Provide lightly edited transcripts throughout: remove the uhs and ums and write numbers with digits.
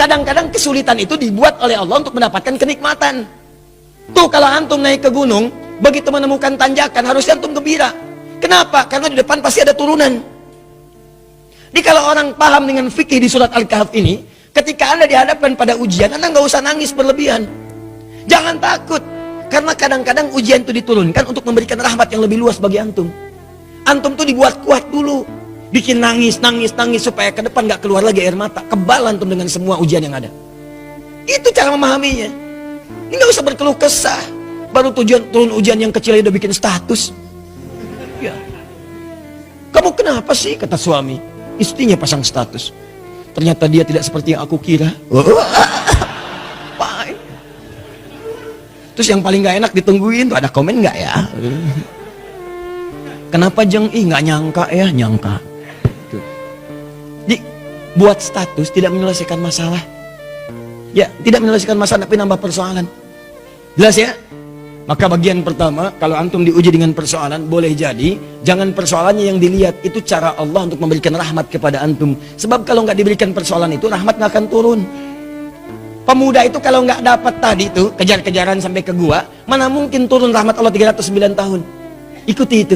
Kadang-kadang kesulitan itu dibuat oleh Allah untuk mendapatkan kenikmatan. Tuh kalau antum naik ke gunung, begitu menemukan tanjakan harusnya antum gembira. Kenapa? Karena di depan pasti ada turunan. Jadi kalau orang paham dengan fikih di surat Al-Kahf ini, ketika Anda dihadapkan pada ujian, Anda nggak usah nangis berlebihan. Jangan takut, karena kadang-kadang ujian itu diturunkan untuk memberikan rahmat yang lebih luas bagi antum. Antum tuh dibuat kuat dulu, bikin nangis supaya ke depan nggak keluar lagi air mata. Kebal antum dengan semua ujian yang ada. Itu cara memahaminya. Ini nggak usah berkeluh kesah. Baru turun ujian yang kecil udah bikin status. Ya. Kamu kenapa sih? Kata suami. Istrinya pasang status. Ternyata dia tidak seperti yang aku kira. Terus yang paling gak enak ditungguin tuh ada komen nggak ya? Kenapa Jeng? Nggak nyangka ya, nyangka. Jadi buat status tidak menyelesaikan masalah. Ya, tidak menyelesaikan masalah tapi nambah persoalan. Jelas ya? Maka bagian pertama, kalau antum diuji dengan persoalan, boleh jadi jangan persoalannya yang dilihat, itu cara Allah untuk memberikan rahmat kepada antum. Sebab kalau nggak diberikan persoalan itu, rahmat nggak akan turun. Pemuda itu kalau nggak dapat tadi itu kejar-kejaran sampai ke gua, mana mungkin turun rahmat Allah 309 tahun. Ikuti itu.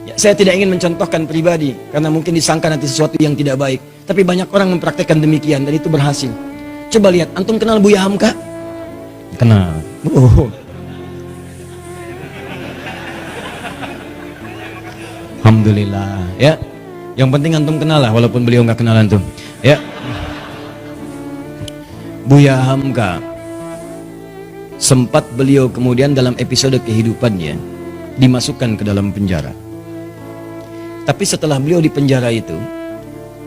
Ya, saya tidak ingin mencontohkan pribadi karena mungkin disangka nanti sesuatu yang tidak baik. Tapi banyak orang mempraktekkan demikian dan itu berhasil. Coba lihat, antum kenal Buya Hamka? Kenal. Oh. Alhamdulillah. Ya. Yang penting antum kenal lah, walaupun beliau nggak kenal antum. Ya. Buya Hamka, sempat beliau kemudian dalam episode kehidupannya dimasukkan ke dalam penjara. Tapi setelah beliau di penjara itu,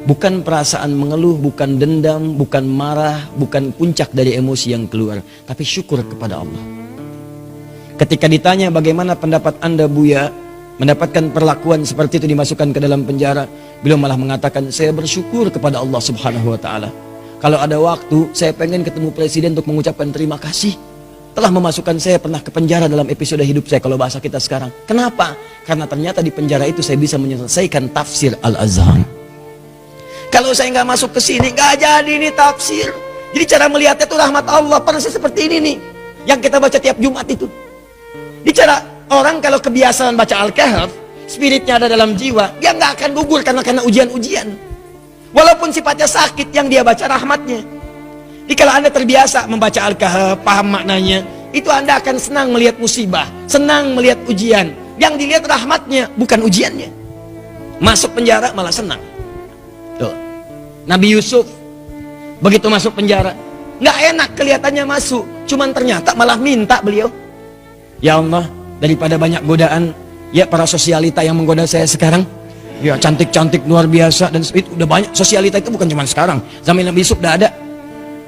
bukan perasaan mengeluh, bukan dendam, bukan marah, bukan puncak dari emosi yang keluar, tapi syukur kepada Allah. Ketika ditanya bagaimana pendapat Anda Buya mendapatkan perlakuan seperti itu dimasukkan ke dalam penjara, beliau malah mengatakan, saya bersyukur kepada Allah Subhanahu wa Ta'ala. Kalau ada waktu, saya pengen ketemu presiden untuk mengucapkan terima kasih telah memasukkan saya pernah ke penjara dalam episode hidup saya, kalau bahasa kita sekarang. Kenapa? Karena ternyata di penjara itu saya bisa menyelesaikan tafsir Al-Azhar. Kalau saya nggak masuk ke sini, nggak jadi ini tafsir. Jadi cara melihatnya itu rahmat Allah. Persis seperti ini nih, yang kita baca tiap Jumat itu. Di cara orang kalau kebiasaan baca Al-Kahf, spiritnya ada dalam jiwa, dia nggak akan gugur karena ujian-ujian. Walaupun sifatnya sakit, yang dia baca rahmatnya. Jadi kalau Anda terbiasa membaca Al-Kahf, paham maknanya, itu Anda akan senang melihat musibah, senang melihat ujian. Yang dilihat rahmatnya, bukan ujiannya. Masuk penjara malah senang. Tuh. Nabi Yusuf begitu masuk penjara, nggak enak kelihatannya masuk, cuman ternyata malah minta beliau, ya Allah, daripada banyak godaan, ya para sosialita yang menggoda saya sekarang, ya cantik-cantik luar biasa, dan itu udah banyak. Sosialita itu bukan cuma sekarang, zaman Nabi Yusuf udah ada.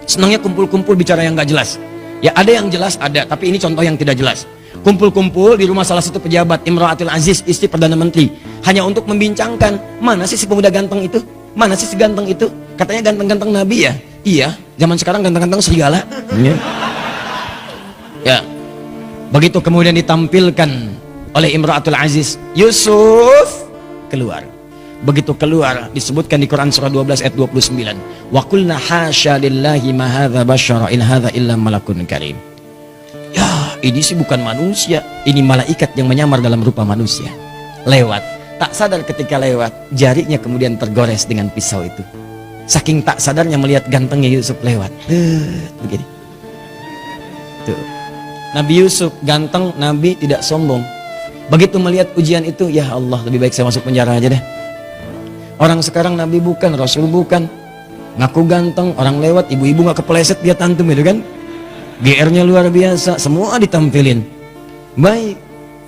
Senangnya kumpul-kumpul bicara yang nggak jelas. Ya ada yang jelas ada, tapi ini contoh yang tidak jelas. Kumpul-kumpul di rumah salah satu pejabat, Imra'atul Aziz, istri Perdana Menteri, hanya untuk membincangkan, mana sih si pemuda ganteng itu? Mana sih si ganteng itu? Katanya ganteng-ganteng Nabi ya? Iya, zaman sekarang ganteng-ganteng serigala. Ya, begitu kemudian ditampilkan oleh Imra'atul Aziz, Yusuf keluar. Begitu keluar, disebutkan di Quran surah 12 ayat 29, wa qulna hasya lillahi ma hadza basyara in hadza illa malakun karim. Ya, ini sih bukan manusia, ini malaikat yang menyamar dalam rupa manusia. Lewat, tak sadar ketika lewat, jarinya kemudian tergores dengan pisau itu. Saking tak sadarnya melihat gantengnya Yusuf lewat. Begini. Tuh. Nabi Yusuf ganteng, Nabi tidak sombong. Begitu melihat ujian itu, ya Allah, lebih baik saya masuk penjara aja deh. Orang sekarang Nabi bukan, Rasul bukan, ngaku ganteng, orang lewat, ibu-ibu gak kepleset dia tantum itu kan. GR-nya luar biasa, semua ditampilin. Baik,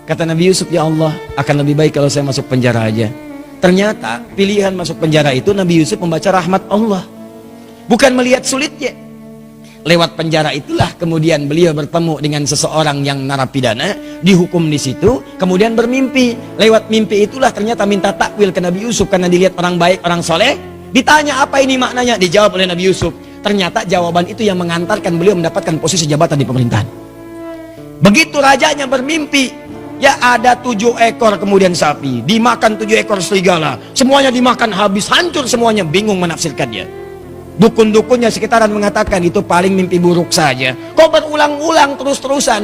kata Nabi Yusuf, ya Allah, akan lebih baik kalau saya masuk penjara aja. Ternyata pilihan masuk penjara itu Nabi Yusuf membaca rahmat Allah, bukan melihat sulitnya. Lewat penjara itulah kemudian beliau bertemu dengan seseorang yang narapidana, dihukum di situ, kemudian bermimpi. Lewat mimpi itulah ternyata minta takwil ke Nabi Yusuf karena dilihat orang baik, orang soleh. Ditanya apa ini maknanya, dijawab oleh Nabi Yusuf. Ternyata jawaban itu yang mengantarkan beliau mendapatkan posisi jabatan di pemerintahan. Begitu rajanya bermimpi, ya ada 7 ekor kemudian sapi, dimakan 7 ekor serigala, semuanya dimakan habis, hancur semuanya, bingung menafsirkannya. Dukun-dukunnya sekitaran mengatakan itu paling mimpi buruk saja. Kok berulang-ulang terus-terusan?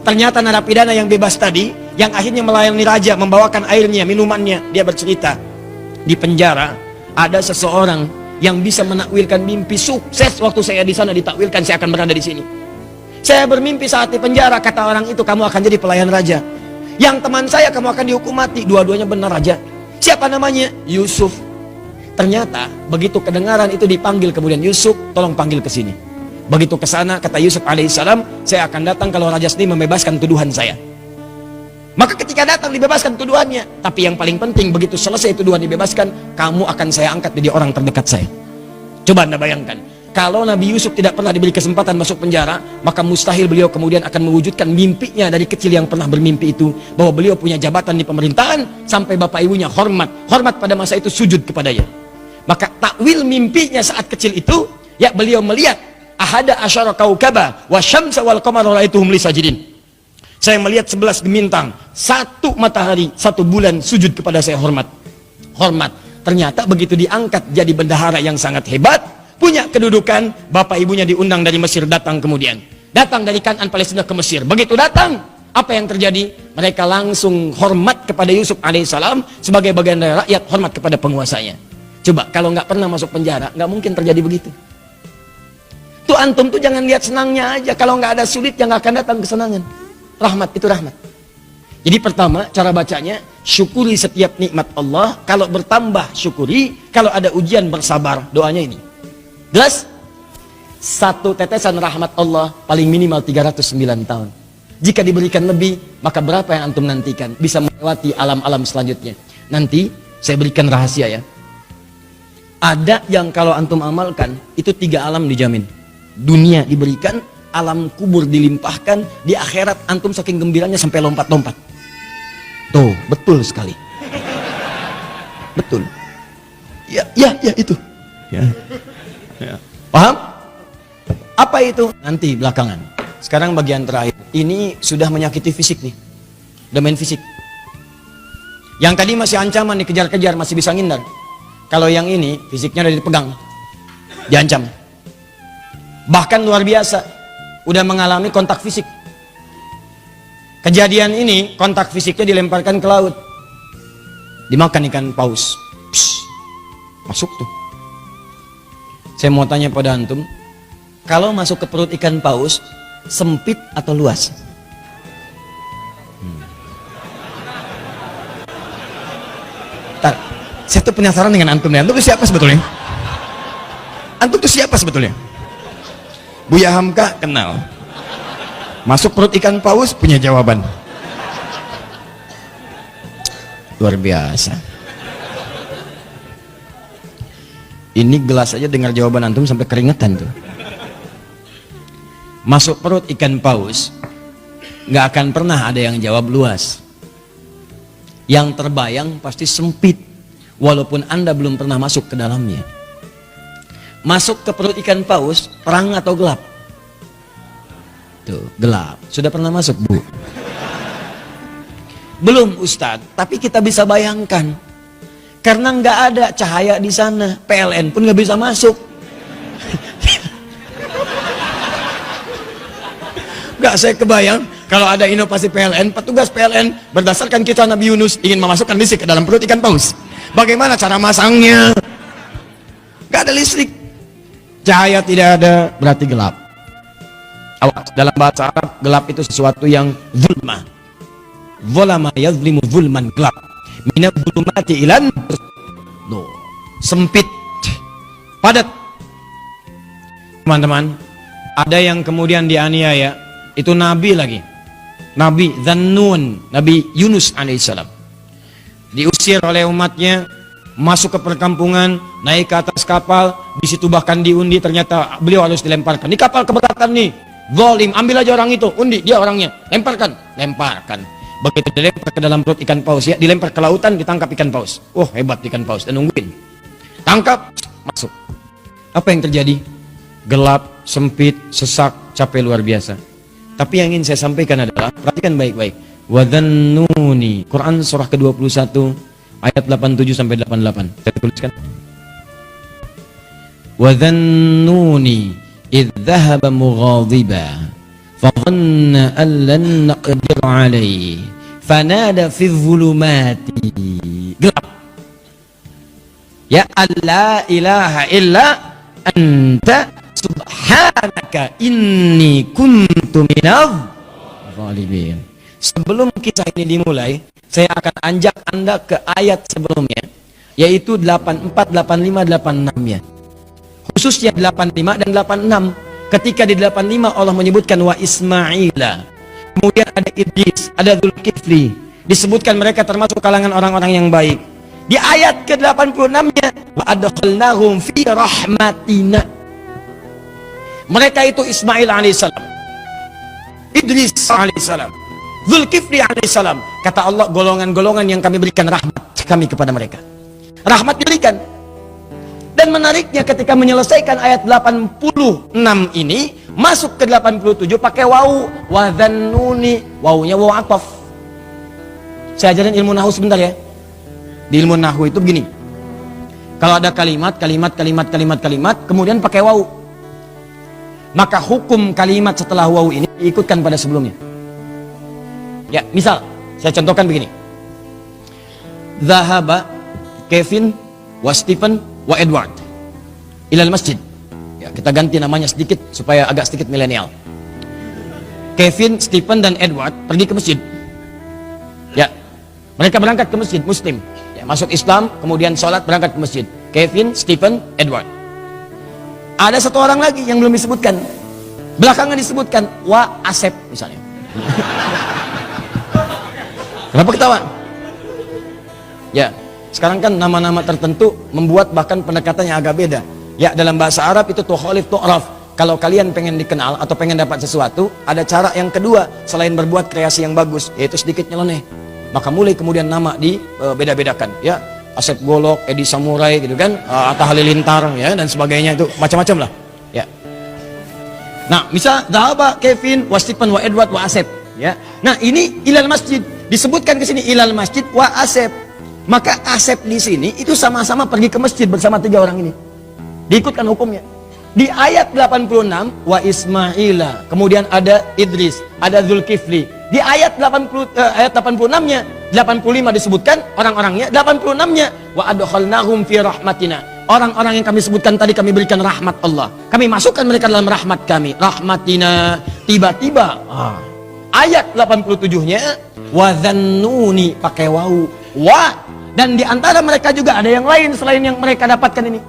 Ternyata narapidana yang bebas tadi, yang akhirnya melayani raja, membawakan airnya, minumannya, dia bercerita, di penjara ada seseorang yang bisa menakwilkan mimpi sukses. Waktu saya di sana ditakwilkan saya akan berada di sini. Saya bermimpi saat di penjara, kata orang itu, kamu akan jadi pelayan raja. Yang teman saya, kamu akan dihukum mati. Dua-duanya benar raja. Siapa namanya? Yusuf. Ternyata begitu kedengaran itu dipanggil, kemudian Yusuf, tolong panggil ke sini. Begitu ke sana, kata Yusuf alaihissalam, saya akan datang kalau raja sendiri membebaskan tuduhan saya. Maka ketika datang dibebaskan tuduhannya. Tapi yang paling penting, begitu selesai tuduhan dibebaskan, kamu akan saya angkat jadi orang terdekat saya. Coba Anda bayangkan, kalau Nabi Yusuf tidak pernah diberi kesempatan masuk penjara, maka mustahil beliau kemudian akan mewujudkan mimpinya dari kecil yang pernah bermimpi itu, bahwa beliau punya jabatan di pemerintahan, sampai bapak ibunya hormat pada masa itu sujud kepadanya. Maka takwil mimpinya saat kecil itu, ya beliau melihat ahada asyara kaukaba wa syamsa wal qamara ra'aituhum li sajidin. Saya melihat 11 bintang, 1 matahari, 1 bulan sujud kepada saya, hormat. Ternyata begitu diangkat jadi bendahara yang sangat hebat, punya kedudukan, bapak ibunya diundang dari Mesir, datang kemudian. Datang dari Kanaan Palestina ke Mesir. Begitu datang, apa yang terjadi? Mereka langsung hormat kepada Yusuf alaihissalam sebagai bagian dari rakyat, hormat kepada penguasanya. Coba, kalau nggak pernah masuk penjara, nggak mungkin terjadi begitu. Tuh antum tuh jangan lihat senangnya aja. Kalau nggak ada sulit, yang nggak akan datang kesenangan. Rahmat itu rahmat. Jadi pertama, cara bacanya, syukuri setiap nikmat Allah. Kalau bertambah, syukuri. Kalau ada ujian, bersabar. Doanya ini. Jelas? 1 tetesan rahmat Allah paling minimal 309 tahun. Jika diberikan lebih, maka berapa yang antum nantikan? Bisa melewati alam-alam selanjutnya. Nanti, saya berikan rahasia ya. Ada yang kalau antum amalkan, itu 3 alam dijamin. Dunia diberikan, alam kubur dilimpahkan, di akhirat antum saking gembiranya sampai lompat-lompat. Tuh, betul sekali. Betul. Ya itu. Ya. Paham? Apa itu? Nanti belakangan. Sekarang bagian terakhir. Ini sudah menyakiti fisik nih. Udah main fisik. Yang tadi masih ancaman, dikejar-kejar, masih bisa ngindar. Kalau yang ini, fisiknya udah dipegang. Diancam. Bahkan luar biasa. Udah mengalami kontak fisik. Kejadian ini, kontak fisiknya dilemparkan ke laut. Dimakan ikan paus. Psh, masuk tuh. Saya mau tanya pada antum, kalau masuk ke perut ikan paus, sempit atau luas? Ntar, saya tuh penasaran dengan antum nih. Antum tuh siapa sebetulnya? Antum tuh siapa sebetulnya? Buya Hamka kenal. Masuk perut ikan paus punya jawaban. Luar biasa. Ini gelas aja dengar jawaban antum sampai keringetan tuh. Masuk perut ikan paus, nggak akan pernah ada yang jawab luas. Yang terbayang pasti sempit, walaupun Anda belum pernah masuk ke dalamnya. Masuk ke perut ikan paus, terang atau gelap? Tuh, gelap. Sudah pernah masuk, Bu? Belum, Ustadz. Tapi kita bisa bayangkan. Karena nggak ada cahaya di sana. PLN pun nggak bisa masuk. Nggak, saya kebayang. Kalau ada inovasi PLN, petugas PLN berdasarkan kisah Nabi Yunus ingin memasukkan listrik ke dalam perut ikan paus. Bagaimana cara masangnya? Nggak ada listrik. Cahaya tidak ada, berarti gelap. Awas, dalam bahasa Arab, gelap itu sesuatu yang zulma. Zulama yazlimu zulman, gelap. Minat zulmati ilan. No. Sempit. Padat. Teman-teman, ada yang kemudian dianiaya. Itu Nabi lagi. Nabi Dhannun, Nabi Yunus alaihissalam. Diusir oleh umatnya, masuk ke perkampungan, naik ke atas kapal, di situ bahkan diundi, ternyata beliau harus dilemparkan. Di kapal keberatan nih, zalim, ambil aja orang itu, undi, dia orangnya, lemparkan. Begitu dilempar ke dalam perut ikan paus, ya, dilempar ke lautan, ditangkap ikan paus. Oh, hebat ikan paus, dan nungguin. Tangkap, masuk. Apa yang terjadi? Gelap, sempit, sesak, capek luar biasa. Tapi yang ingin saya sampaikan adalah, perhatikan baik-baik. Wadhannuni, Quran surah ke-21, ayat 87 sampai 88. Saya tuliskan. wa dhannuni idh dhahaba mughadiba fa dhanna an lan naqdir alaihi fanada fi dhulumati, gelap, ya alla ilaha illa anta subhanaka inni kuntu minadh zalimin. Sebelum kisah ini dimulai, saya akan ajak Anda ke ayat sebelumnya, yaitu 84, 85, 86-nya. Khususnya 85 dan 86. Ketika di 85 Allah menyebutkan wa Ismaila, kemudian ada Idris, ada Dzulkifli, disebutkan mereka termasuk kalangan orang-orang yang baik. Di ayat ke-86-nya wa adkhalnahum fi rahmatina. Mereka itu Ismail alaihissalam, Idris alaihissalam, Dzulkifli alaihissalam. Kata Allah, golongan-golongan yang kami berikan rahmat kami kepada mereka. Rahmat diberikan. Dan menariknya ketika menyelesaikan ayat 86 ini, masuk ke 87 pakai wawu, wa dhannuni, wawunya wawu ataf. Saya ajarin ilmu nahu sebentar ya. Di ilmu nahu itu begini. Kalau ada kalimat, kemudian pakai wawu, maka hukum kalimat setelah wawu ini diikutkan pada sebelumnya. Ya, misal saya contohkan begini. Zahaba Kevin wa Stephen wa Edward ilal masjid. Ya, kita ganti namanya sedikit supaya agak sedikit milenial. Kevin, Stephen dan Edward pergi ke masjid. Ya, mereka berangkat ke masjid Muslim. Ya, masuk Islam, kemudian sholat, berangkat ke masjid. Kevin, Stephen, Edward. Ada satu orang lagi yang belum disebutkan, belakangan disebutkan, wa Asep misalnya. Kenapa ketawa? Ya, sekarang kan nama-nama tertentu membuat bahkan pendekatannya agak beda. Ya, dalam bahasa Arab itu tukhalif tu'raf. Kalau kalian pengen dikenal atau pengen dapat sesuatu, ada cara yang kedua selain berbuat kreasi yang bagus, yaitu sedikit nyeleneh. Maka mulai kemudian nama dibeda-bedakan. Ya, Asep Golok, Edi Samurai gitu kan, Atta Halilintar ya dan sebagainya, itu macam-macam lah ya. Nah, misal Dhahaba Kevin wa Stephen wa Edward wa Asep ya. Nah, ini ilal masjid disebutkan ke sini ilal masjid wa Asep. Maka Asep di sini itu sama-sama pergi ke masjid bersama tiga orang ini. Diikutkan hukumnya. Di ayat 86 wa Ismaila, kemudian ada Idris, ada Dzulkifli. Di ayat 86-nya, 85 disebutkan orang-orangnya, 86-nya wa adkhalnahum fi rahmatina. Orang-orang yang kami sebutkan tadi kami berikan rahmat Allah. Kami masukkan mereka dalam rahmat kami. Rahmatina. Tiba-tiba ayat 87-nya wa dhannuni pakai wawu. Wa, dan di antara mereka juga ada yang lain selain yang mereka dapatkan ini.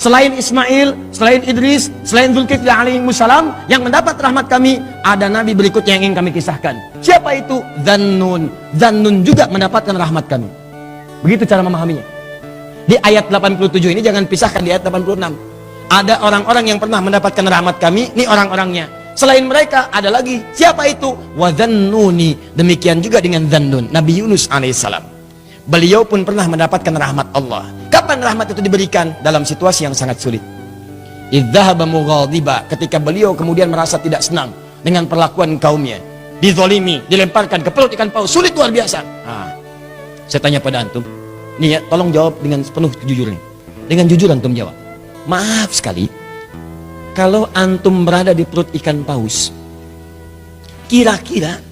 Selain Ismail, selain Idris, selain Dzulkifli alaihissalam yang mendapat rahmat kami, ada nabi berikutnya yang ingin kami kisahkan. Siapa itu? Dhannun. Dhannun juga mendapatkan rahmat kami. Begitu cara memahaminya. Di ayat 87 ini jangan pisahkan di ayat 86. Ada orang-orang yang pernah mendapatkan rahmat kami, ini orang-orangnya. Selain mereka ada lagi. Siapa itu? Wa dhannuni. Demikian juga dengan Dhannun, Nabi Yunus alaihissalam. Beliau pun pernah mendapatkan rahmat Allah. Kapan rahmat itu diberikan? Dalam situasi yang sangat sulit. Idzahaba mughadiba, ketika beliau kemudian merasa tidak senang dengan perlakuan kaumnya, dizolimi, dilemparkan ke perut ikan paus, sulit luar biasa. Saya tanya pada antum, nih ya, tolong jawab dengan penuh kejujuran. Dengan jujur antum jawab. Maaf sekali, kalau antum berada di perut ikan paus, kira-kira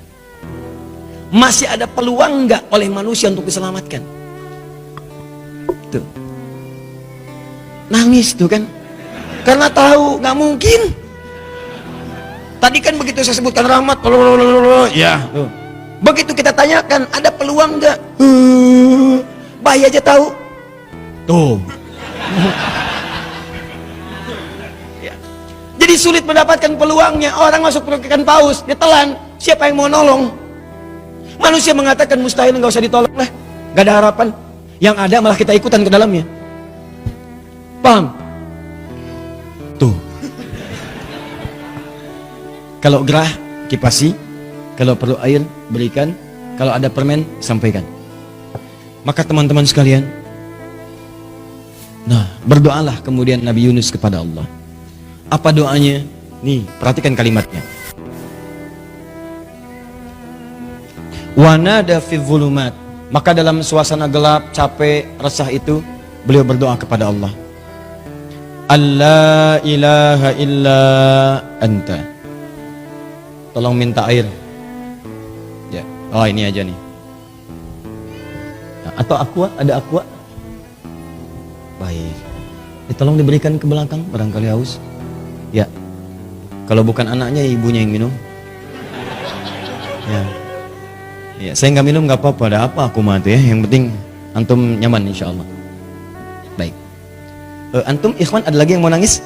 masih ada peluang nggak oleh manusia untuk diselamatkan? Tuh, nangis tuh kan, karena tahu nggak mungkin. Tadi kan begitu saya sebutkan rahmat, ya, tuh. Begitu kita tanyakan ada peluang nggak, bayi aja tahu, tuh. Ya. Jadi sulit mendapatkan peluangnya. Orang masuk perut ikan paus, ditelan, siapa yang mau nolong? Manusia mengatakan mustahil, nggak usah ditolong lah, nggak ada harapan. Yang ada malah kita ikutan ke dalamnya. Paham? Tuh. Kalau gerah, kipasi. Kalau perlu air, berikan. Kalau ada permen, sampaikan. Maka teman-teman sekalian, nah, berdoalah kemudian Nabi Yunus kepada Allah. Apa doanya? Nih, perhatikan kalimatnya. Wanada fi dhulumat, maka dalam suasana gelap, capek, resah itu beliau berdoa kepada Allah. alla ilaha illa anta. Tolong minta air. Ya. Oh, ini aja nih. Nah, atau aqua, ada aqua? Baik. Tolong diberikan ke belakang, barangkali haus. Ya. Kalau bukan anaknya, ibunya yang minum. Ya. Ya, saya nggak minum nggak apa-apa, ada apa aku mati ya. Yang penting antum nyaman insya Allah. Baik. Antum ikhwan ada lagi yang mau nangis?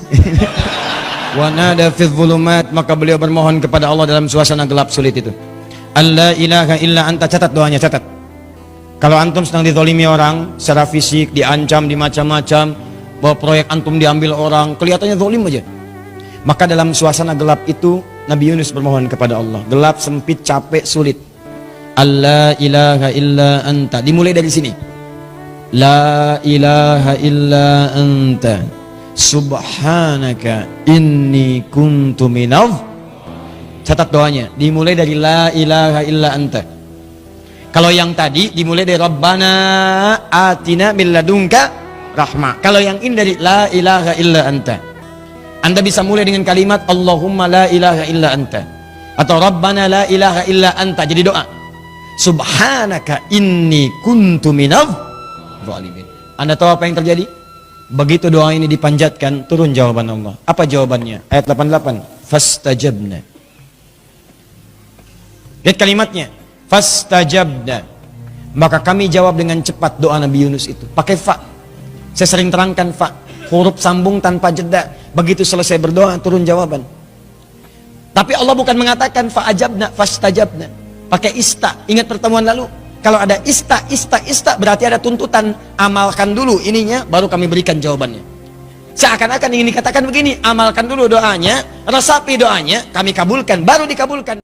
Wa nada fi dhulumat, maka beliau bermohon kepada Allah dalam suasana gelap sulit itu. Alla ilaha illa anta, catat doanya, catat. Kalau antum sedang dizalimi orang secara fisik, diancam, dimacam-macam, bahwa proyek antum diambil orang, kelihatannya zalim aja. Maka dalam suasana gelap itu Nabi Yunus bermohon kepada Allah. Gelap, sempit, capek, sulit. Alla ilaha illa anta. Dimulai dari sini. La ilaha illa anta. Subhanaka inni kuntu minadh. Catat doanya. Dimulai dari la ilaha illa anta. Kalau yang tadi dimulai dari Rabbana atina min ladunka rahmah. Kalau yang ini dari la ilaha illa anta. Anda bisa mulai dengan kalimat Allahumma la ilaha illa anta, atau Rabbana la ilaha illa anta. Jadi doa Subhanaka inni kuntu minadh zalimin. Anda tahu apa yang terjadi? Begitu doa ini dipanjatkan, turun jawaban Allah. Apa jawabannya? Ayat 88. Fastajabna. Lihat kalimatnya. Fastajabna. Maka kami jawab dengan cepat doa Nabi Yunus itu. Pakai fa. Saya sering terangkan fa. Huruf sambung tanpa jeda. Begitu selesai berdoa, turun jawaban. Tapi Allah bukan mengatakan fa'ajabna, fastajabna. Pakai ista. Ingat pertemuan lalu? Kalau ada ista, berarti ada tuntutan. Amalkan dulu ininya, baru kami berikan jawabannya. Seakan-akan ingin dikatakan begini, amalkan dulu doanya, resapi doanya, kami kabulkan, baru dikabulkan.